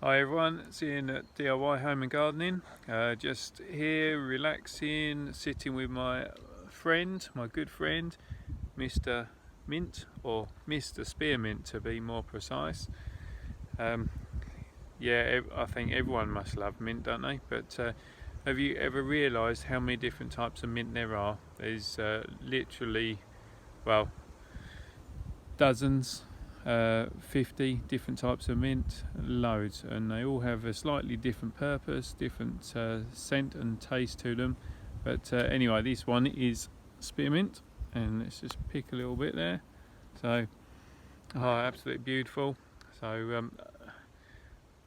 Hi everyone, it's Ian at DIY Home and Gardening. Just here relaxing, sitting with my friend, my good friend, Mr. Mint, or Mr. Spearmint to be more precise. Yeah, I think everyone must love mint, don't they? But have you ever realised how many different types of mint there are? There's literally, well, dozens. 50 different types of mint, loads, and they all have a slightly different purpose, different scent and taste to them. But anyway, this one is spearmint, and let's just pick a little bit there. So, absolutely beautiful. So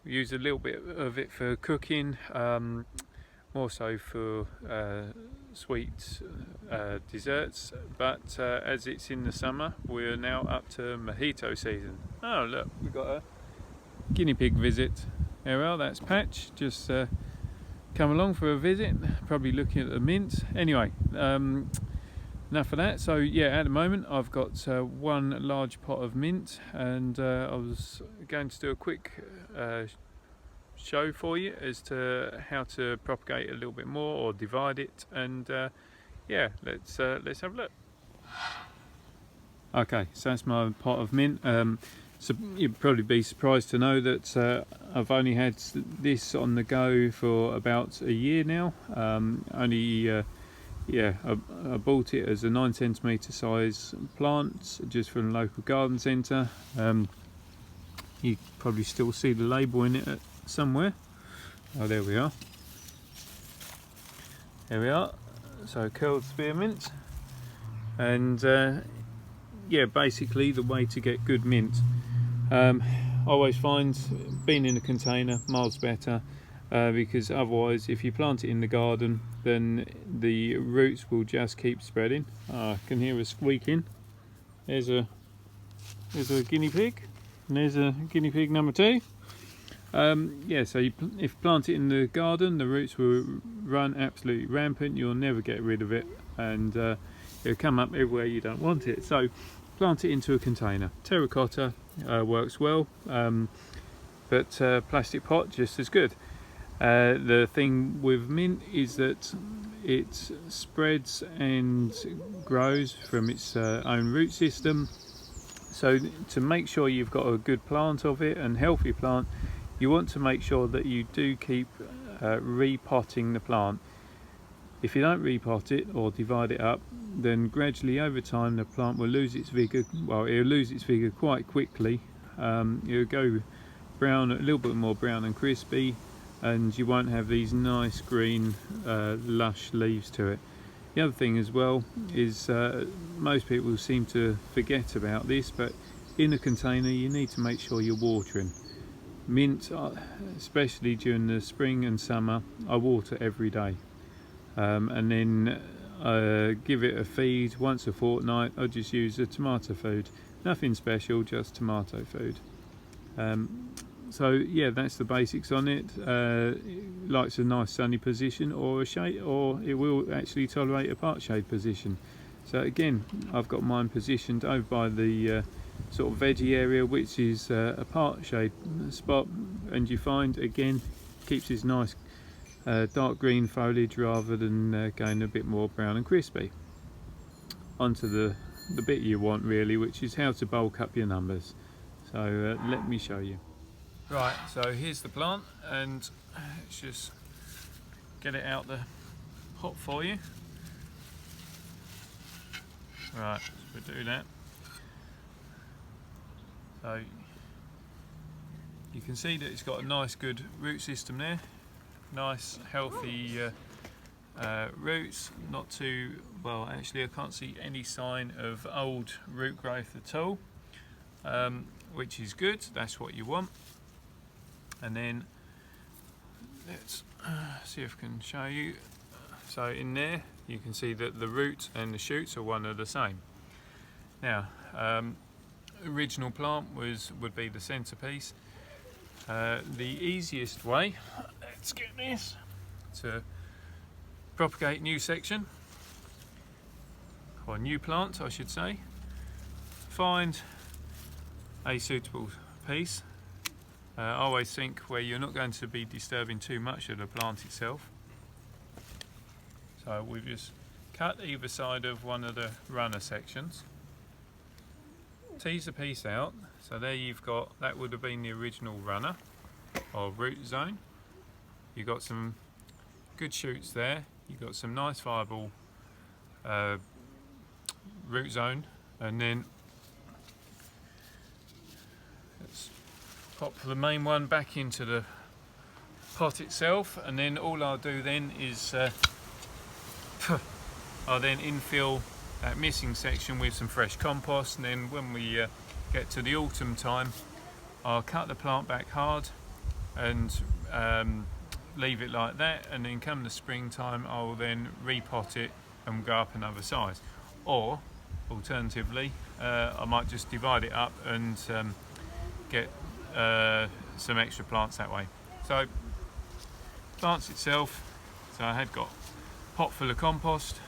we use a little bit of it for cooking, more so for sweet desserts, but as it's in the summer, we're now up to Mojito season. Oh look, we've got a guinea pig visit. There we are, that's Patch, just come along for a visit, probably looking at the mint. Anyway, enough of that. So yeah, at the moment I've got one large pot of mint, and I was going to do a quick show for you as to how to propagate a little bit more or divide it, and yeah, let's have a look. Okay, so that's my pot of mint. So you'd probably be surprised to know that I've only had this on the go for about a year now. Yeah, I bought it as a 9 centimetre size plant just from the local garden centre. You probably still see the label in it somewhere. Oh, there we are. There we are. So curled spearmint, and yeah, basically the way to get good mint. I always find being in a container miles better, because otherwise, if you plant it in the garden, then the roots will just keep spreading. I can hear a squeaking. There's a guinea pig, and there's a guinea pig number 2. Yeah, so if you plant it in the garden, the roots will run absolutely rampant. You'll never get rid of it, and it'll come up everywhere you don't want it. So plant it into a container. Terracotta works well, but plastic pot just as good. The thing with mint is that it spreads and grows from its own root system. So to make sure you've got a good plant of it, and healthy plant, you want to make sure that you do keep repotting the plant. If you don't repot it or divide it up, then gradually over time the plant will lose its vigour. Well, it'll lose its vigour quite quickly. It'll go brown, a little bit more brown and crispy, and you won't have these nice green lush leaves to it. The other thing as well is most people seem to forget about this, but in a container you need to make sure you're watering. Mint, especially during the spring and summer, I water every day, and then give it a feed once a fortnight. I just use a tomato food, nothing special, just tomato food. So yeah, that's the basics on it. It likes a nice sunny position or a shade, or it will actually tolerate a part shade position. So again, I've got mine positioned over by the sort of veggie area, which is a part shade spot, and you find again keeps this nice dark green foliage rather than going a bit more brown and crispy. Onto the bit you want really, which is how to bulk up your numbers. So let me show you. Right, so here's the plant, and let's just get it out the pot for you. Right, so we'll do that. So you can see that it's got a nice good root system there, nice healthy roots, not too, well actually I can't see any sign of old root growth at all, which is good, that's what you want. And then let's see if I can show you. So in there you can see that the root and the shoots are one and the same. Now original plant would be the centerpiece. The easiest way, let's get this, to propagate new section, or new plant I should say, find a suitable piece, I always think where you're not going to be disturbing too much of the plant itself. So we've just cut either side of one of the runner sections, tease the piece out, so there you've got, that would have been the original runner or root zone. You've got some good shoots there, you've got some nice viable root zone, and then let's pop the main one back into the pot itself, and then all I'll do then is I'll then infill that missing section with some fresh compost, and then when we get to the autumn time I'll cut the plant back hard and leave it like that, and then come the springtime I'll then repot it and go up another size. Or alternatively I might just divide it up and get some extra plants that way. So plants itself, so I had got a pot full of compost.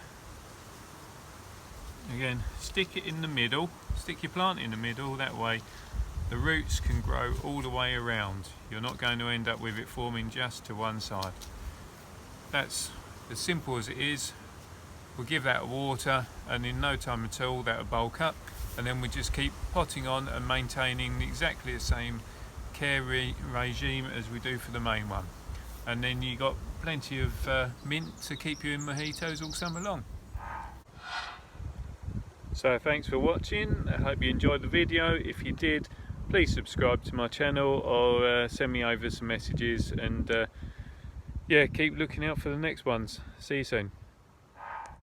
Again, stick it in the middle, stick your plant in the middle, that way the roots can grow all the way around. You're not going to end up with it forming just to one side. That's as simple as it is. We'll give that water, and in no time at all that'll bulk up, and then we just keep potting on and maintaining exactly the same care regime as we do for the main one. And then you got plenty of mint to keep you in mojitos all summer long. So thanks for watching, I hope you enjoyed the video. If you did, please subscribe to my channel or send me over some messages, and yeah, keep looking out for the next ones. See you soon.